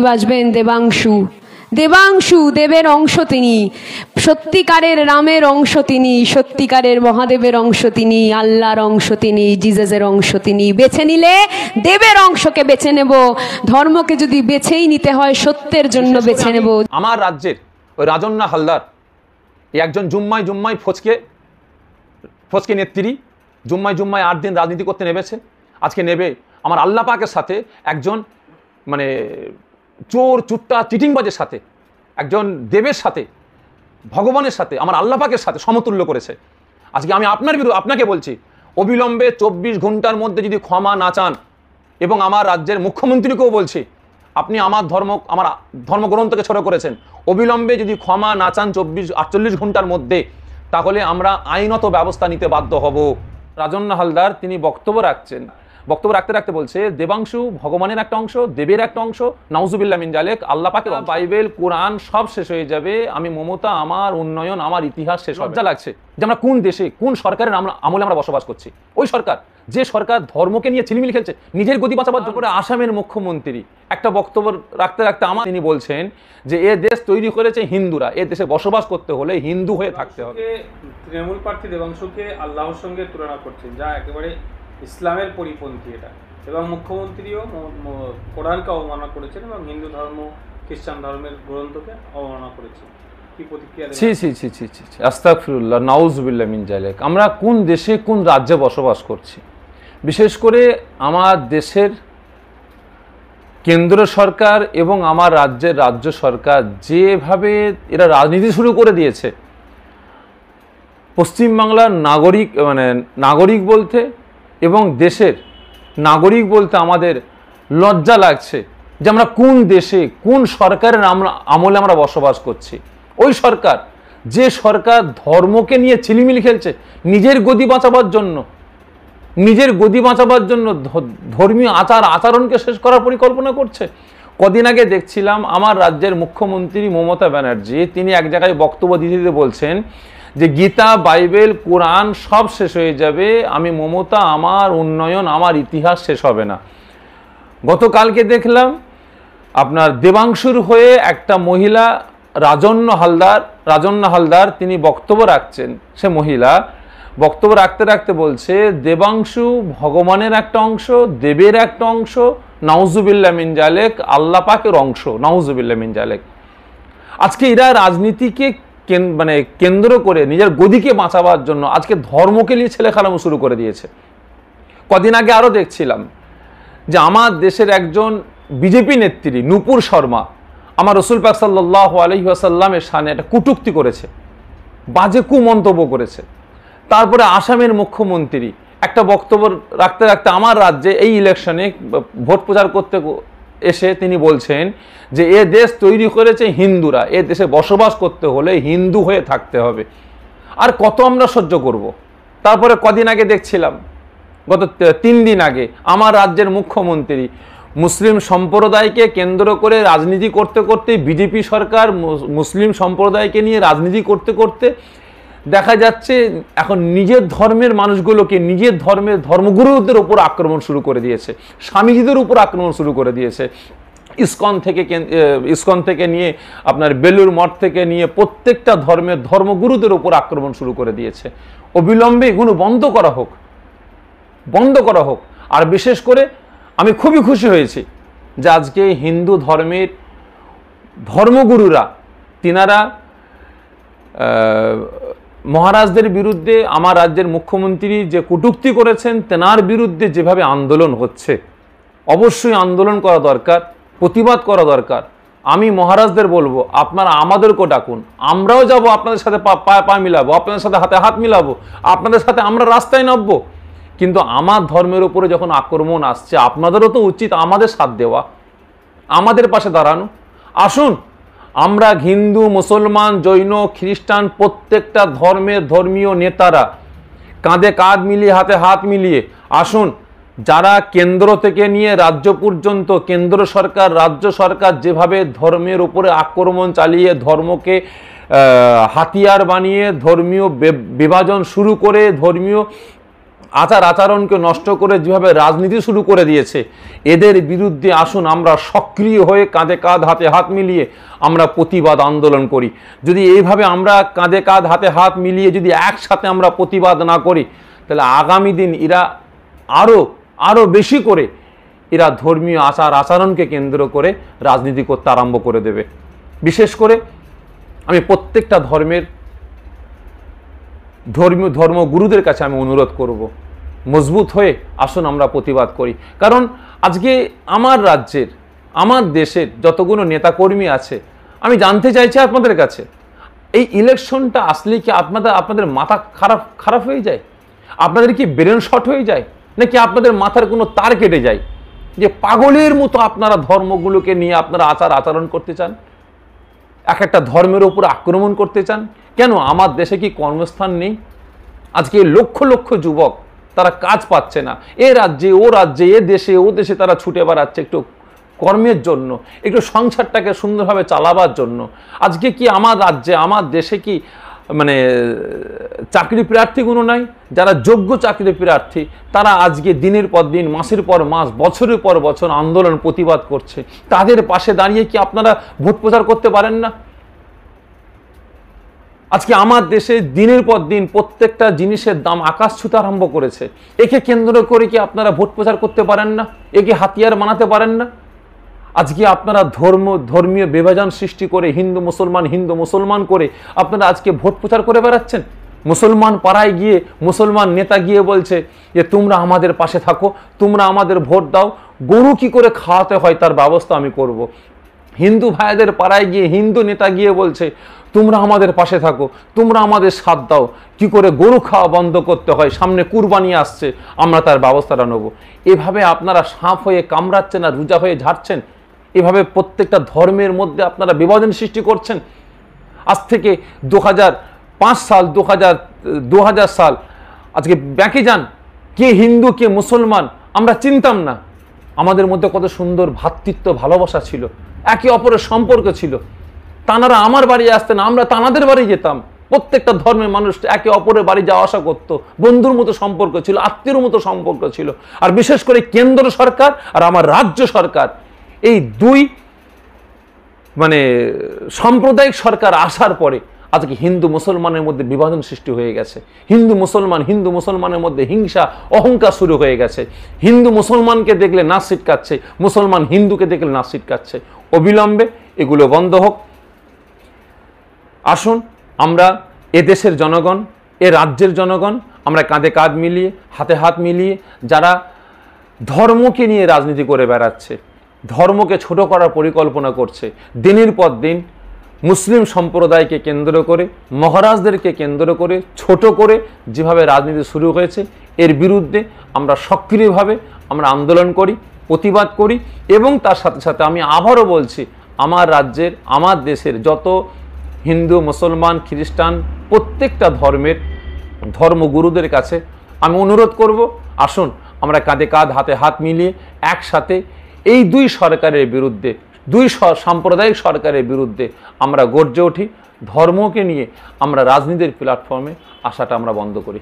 বাজবেন দেবাংশু। দেবাংশু দেবের অংশ তিনি, সত্যিকারের রামের অংশ তিনি, সত্যিকারের মহাদেবের অংশ তিনি, আল্লাহর অংশ তিনি, জিজাসের অংশ তিনি। বেছে নিলে দেবের অংশকে বেছে নেব, ধর্মকে যদি বেছেই নিতে হয় সত্যের জন্য বেছে নেব। আমার রাজ্যের ওই রাজন্না হালদার একজন জুম্মায় ফচকে নেত্রী, জুম্মায় 8 দিন রাজনীতি করতে নেমেছে, আজকে নেবে আমার আল্লাহ পাকের সাথে একজন মানে চোর চুট্টা চিটিংবাজের সাথে, একজন দেবের সাথে, ভগবানের সাথে, আমার আল্লাহ পাকের সাথে সমতুল্য করেছে। আজকে আমি আপনাকে বলছি, অবিলম্বে 24 ঘন্টার মধ্যে যদি ক্ষমা না চান, এবং আমার রাজ্যের মুখ্যমন্ত্রীকেও বলছি, আপনি আমার ধর্মগ্রন্থকে ছোট করেছেন, অবিলম্বে যদি ক্ষমা না চান 48 ঘন্টার মধ্যে, তাহলে আমরা আইনত ব্যবস্থা নিতে বাধ্য হব। রাজন্না হালদার তিনি বক্তব্য রাখতে বলছে, দেবাংশু ভগবানের একটা অংশ, দেবের একটা অংশ, নাউজুবিল্লাহ মিন জালিক, আল্লাহ পাকের, বাইবেল কোরআন সব শেষ হয়ে যাবে, আমি মমতা, আমার উন্নয়ন, আমার ইতিহাস শেষ হবে। লজ্জা লাগছে যে আমরা কোন দেশে কোন সরকারের আমলে আমরা বসবাস করছি। ওই সরকার, যে সরকার ধর্মকে নিয়ে ছিলিমিলি খেলছে, নিজের গদি বাঁচাবার জন্য। আসামের মুখ্যমন্ত্রী একটা বক্তব্য রাখতে তিনি বলছেন যে এ দেশ তৈরি করেছে হিন্দুরা, এ দেশে বসবাস করতে হলে হিন্দু হয়ে থাকতে হবে। তৃণমূল প্রার্থী দেবাংশুকে আল্লাহর সঙ্গে তুলনা করছেন, যা একেবারে ইসলামের পরিপন্থী এটা, এবং মুখ্যমন্ত্রীও কোরআনকে অবমাননা করেছেন এবং হিন্দু ধর্ম খ্রিস্টান ধর্মের গ্রন্থকে অবমাননা করেছেন। কি প্রতিক্রিয়া? আস্তাগফিরুল্লাহ, নাউজুবিল্লাহ মিন জালিক। আমরা কোন দেশে কোন রাজ্যে বসবাস করছি? বিশেষ করে আমার দেশের কেন্দ্র সরকার এবং আমার রাজ্যের রাজ্য সরকার যেভাবে এরা রাজনীতি শুরু করে দিয়েছে, পশ্চিমবাংলার নাগরিক বলতে এবং দেশের নাগরিক বলতে আমাদের লজ্জা লাগছে যে আমরা কোন দেশে কোন সরকারের আমলে আমরা বসবাস করছি। ওই সরকার, যে সরকার ধর্মকে নিয়ে ছিলিমিলি খেলছে নিজের গদি বাঁচাবার জন্য, ধর্মীয় আচরণকে শেষ করার পরিকল্পনা করছে। কদিন আগে দেখছিলাম আমার রাজ্যের মুখ্যমন্ত্রী মমতা ব্যানার্জি, তিনি এক জায়গায় বক্তব্য দিতে বলছেন যে গীতা, বাইবেল, কোরআন সব শেষ হয়ে যাবে, আমি মমতা, আমার উন্নয়ন, আমার ইতিহাস শেষ হবে না। গতকালকে দেখলাম আপনার দেবাংশুর হয়ে একটা মহিলা রাজন্না হালদার তিনি বক্তব্য রাখছেন। সে মহিলা বক্তব্য রাখতে বলছে, দেবাংশু ভগবানের একটা অংশ, দেবের একটা অংশ, নাউজুবিল্লাহ মিন জালিক, আল্লাহ পাকের অংশ, নাউজুবিল্লাহ মিন জালিক। আজকে এরা রাজনীতিকে কেন্দ্র করে নিজের গদিকে বাঁচাবার জন্য আজকে ধর্মকে নিয়ে ছেলে খেলানো শুরু করে দিয়েছে। কদিন আগে আরও দেখছিলাম যে আমার দেশের একজন বিজেপি নেত্রী নূপুর শর্মা আমার রসুল পাক সাল্লাল্লাহু আলাইহি ওয়াসাল্লামের শানে একটা কটূক্তি করেছে, বাজে কুমন্তব্য করেছে। তারপরে আসামের মুখ্যমন্ত্রী একটা বক্তব্য রাখতে আমার রাজ্যে এই ইলেকশনে ভোট প্রচার করতে এসে তিনি বলছেন যে এ দেশ তৈরি করেছে হিন্দুরা, এ দেশে বসবাস করতে হলে হিন্দু হয়ে থাকতে হবে। আর কত আমরা সহ্য করব? তারপরে কদিন আগে দেখছিলাম, গত 3 দিন আগে আমার রাজ্যের মুখ্যমন্ত্রী মুসলিম সম্প্রদায়কে কেন্দ্র করে রাজনীতি করতে বিজেপি সরকার মুসলিম সম্প্রদায়কে নিয়ে রাজনীতি করতে দেখা যাচ্ছে এখন নিজের ধর্মের মানুষগুলোকে, নিজের ধর্মের ধর্মগুরুদের উপর আক্রমণ শুরু করে দিয়েছে, স্বামীজিদের উপর আক্রমণ শুরু করে দিয়েছে। ইসকন থেকে নিয়ে আপনার বেলুর মঠ থেকে নিয়ে প্রত্যেকটা ধর্মের ধর্মগুরুদের উপর আক্রমণ শুরু করে দিয়েছে। অবিলম্বে এগুলো বন্ধ করা হোক। আর বিশেষ করে আমি খুবই খুশি হয়েছি যে আজকে হিন্দু ধর্মের ধর্মগুরুরা তিনারা মহারাজদের বিরুদ্ধে আমার রাজ্যের মুখ্যমন্ত্রী যে কটূক্তি করেছেন তেনার বিরুদ্ধে যেভাবে আন্দোলন হচ্ছে, অবশ্যই আন্দোলন করা দরকার, প্রতিবাদ করা দরকার। আমি মহারাজদের বলবো, আপনারা আমাদেরকেও ডাকুন, আমরাও যাব আপনাদের সাথে পা মিলাবো, আপনাদের সাথে হাতে হাত মিলাবো, আপনাদের সাথে আমরা রাস্তায় নামবো। কিন্তু আমার ধর্মের উপরে যখন আক্রমণ আসছে, আপনাদেরও তো উচিত আমাদের সাথ দেওয়া, আমাদের পাশে দাঁড়ানো। আসুন আমরা হিন্দু, মুসলমান, জৈন, খ্রিস্টান প্রত্যেকটা ধর্মের ধর্মীয় নেতারা কাঁধে কাঁধ মিলিয়ে, হাতে হাত মিলিয়ে আসুন। যারা কেন্দ্র থেকে নিয়ে রাজ্য পর্যন্ত, কেন্দ্র সরকার, রাজ্য সরকার যেভাবে ধর্মের উপরে আক্রমণ চালিয়ে ধর্মকে হাতিয়ার বানিয়ে ধর্মীয় বিভাজন শুরু করে ধর্মীয় আচার আচরণকে নষ্ট করে যেভাবে রাজনীতি শুরু করে দিয়েছে, এদের বিরুদ্ধে আসুন আমরা সক্রিয় হয়ে কাঁধে কাঁধ হাতে হাত মিলিয়ে আমরা প্রতিবাদ আন্দোলন করি। যদি এইভাবে আমরা কাঁধে কাঁধ হাতে হাত মিলিয়ে যদি একসাথে আমরা প্রতিবাদ না করি, তাহলে আগামী দিন এরা আরও বেশি করে এরা ধর্মীয় আচার আচরণকে কেন্দ্র করে রাজনীতি করতে আরম্ভ করে দেবে। বিশেষ করে আমি প্রত্যেকটা ধর্মগুরুদের কাছে আমি অনুরোধ করব, মজবুত হয়ে আসুন আমরা প্রতিবাদ করি। কারণ আজকে আমার রাজ্যের, আমার দেশের যতগুলো নেতাকর্মী আছে, আমি জানতে চাইছি আপনাদের কাছে, এই ইলেকশনটা আসলে কি আপনাদের মাথা খারাপ হয়ে যায়? আপনাদের কি ব্রেন শর্ট হয়ে যায়? নাকি আপনাদের মাথার কোনো তার কেটে যায় যে পাগলের মতো আপনারা ধর্মগুলোকে নিয়ে আপনারা আচার আচরণ করতে চান, এক একটা ধর্মের উপর আক্রমণ করতে চান? কেন আমার দেশে কি কর্মস্থান নেই? আজকে লক্ষ লক্ষ যুবক তারা কাজ পাচ্ছে না, এ রাজ্যে ও রাজ্যে, এ দেশে ও দেশে তারা ছুটে বেড়াচ্ছে একটু কর্মের জন্য, একটু সংসারটাকে সুন্দরভাবে চালাবার জন্য। আজকে কি আমার রাজ্যে আমার দেশে কি মানে চাকরি প্রার্থীগুলো নাই? যারা যোগ্য চাকরি প্রার্থী তারা আজকে দিনের পর দিন, মাসের পর মাস, বছরের পর বছর আন্দোলন প্রতিবাদ করছে। তাদের পাশে দাঁড়িয়ে কি আপনারা ভোট প্রচার করতে পারেন না? আজকে আমার দেশে দিনের পর দিন প্রত্যেকটা জিনিসের দাম আকাশ ছুঁতে আরম্ভ করেছে। একে কেন্দ্র করে কি আপনারা ভোট প্রচার করতে পারেন না? একে হাতিয়ার বানাতে পারেন না? আজকে আপনারা ধর্মীয় বিভাজন সৃষ্টি করে হিন্দু মুসলমান করে আপনারা আজকে ভোট প্রচার করে বেড়াচ্ছেন। মুসলমান পাড়ায় গিয়ে মুসলমান নেতা গিয়ে বলছে যে তোমরা আমাদের পাশে থাকো, তোমরা আমাদের ভোট দাও, গরু কি করে খাওয়াতে হয় তার ব্যবস্থা আমি করব। হিন্দু ভাইদের পাড়ায় গিয়ে হিন্দু নেতা গিয়ে বলছে তোমরা আমাদের পাশে থাকো, তোমরা আমাদের সাথ দাও, কি করে গরু খাওয়া বন্ধ করতে হয়, সামনে কুরবানি আসছে, আমরা তার ব্যবস্থাটা নেব। এভাবে আপনারা সাপ হয়ে কামড়াচ্ছেন আর রোজা হয়ে ঝাড়ছেন। এভাবে প্রত্যেকটা ধর্মের মধ্যে আপনারা বিভাজন সৃষ্টি করছেন। আজ থেকে 2005 সাল 2000 সাল আজকে ব্যাকে যান, কে হিন্দু কে মুসলমান আমরা চিনতাম না। আমাদের মধ্যে কত সুন্দর ভ্রাতৃত্ব ভালোবাসা ছিল, একে অপরের সম্পর্ক ছিল। তানারা আমার বাড়ি আসতেন, আমরা তানাদের বাড়ি যেতাম। প্রত্যেকটা ধর্মের মানুষ একে অপরের বাড়ি যাওয়া আসা করতো, বন্ধুর মতো সম্পর্ক ছিল, আত্মীয়র মতো সম্পর্ক ছিল। আর বিশেষ করে কেন্দ্র সরকার আর আমার রাজ্য সরকার, এই দুই মানে সাম্প্রদায়িক সরকার আসার পরে আজকে হিন্দু মুসলমানের মধ্যে বিভাজন সৃষ্টি হয়ে গেছে। হিন্দু মুসলমানের মধ্যে হিংসা অহংকার শুরু হয়ে গেছে। হিন্দু মুসলমানকে দেখলে নাক ছিটকাচ্ছে, মুসলমান হিন্দুকে দেখলে নাক ছিটকাচ্ছে। অবিলম্বে এগুলো বন্ধ হোক। আসুন আমরা এদেশের জনগণ, এ রাজ্যের জনগণ আমরা কাঁধে কাঁধ মিলিয়ে, হাতে হাত মিলিয়ে, যারা ধর্মকে নিয়ে রাজনীতি করে বেড়াচ্ছে, ধর্মকে ছোট করার পরিকল্পনা করছে, দিনের পর দিন মুসলিম সম্প্রদায়কে কেন্দ্র করে, মহারাজদেরকে কেন্দ্র করে, ছোট করে যেভাবে রাজনীতি শুরু হয়েছে, এর বিরুদ্ধে আমরা সক্রিয়ভাবে আমরা আন্দোলন করি, প্রতিবাদ করি। এবং তার সাথে সাথে আমি আবারও বলছি, আমার রাজ্যের, আমার দেশের যত হিন্দু, মুসলমান, খ্রিস্টান প্রত্যেকটা ধর্মগুরুদের কাছে আমি অনুরোধ করব, আসুন আমরা কাঁধে কাঁধ হাতে হাত মিলিয়ে একসাথে এই দুই সরকারের বিরুদ্ধে, দুই সাম্প্রদায়িক সরকারের বিরুদ্ধে আমরা গর্জে উঠি। ধর্মকে নিয়ে আমরা রাজনীতির প্ল্যাটফর্মে আসাটা আমরা বন্ধ করি।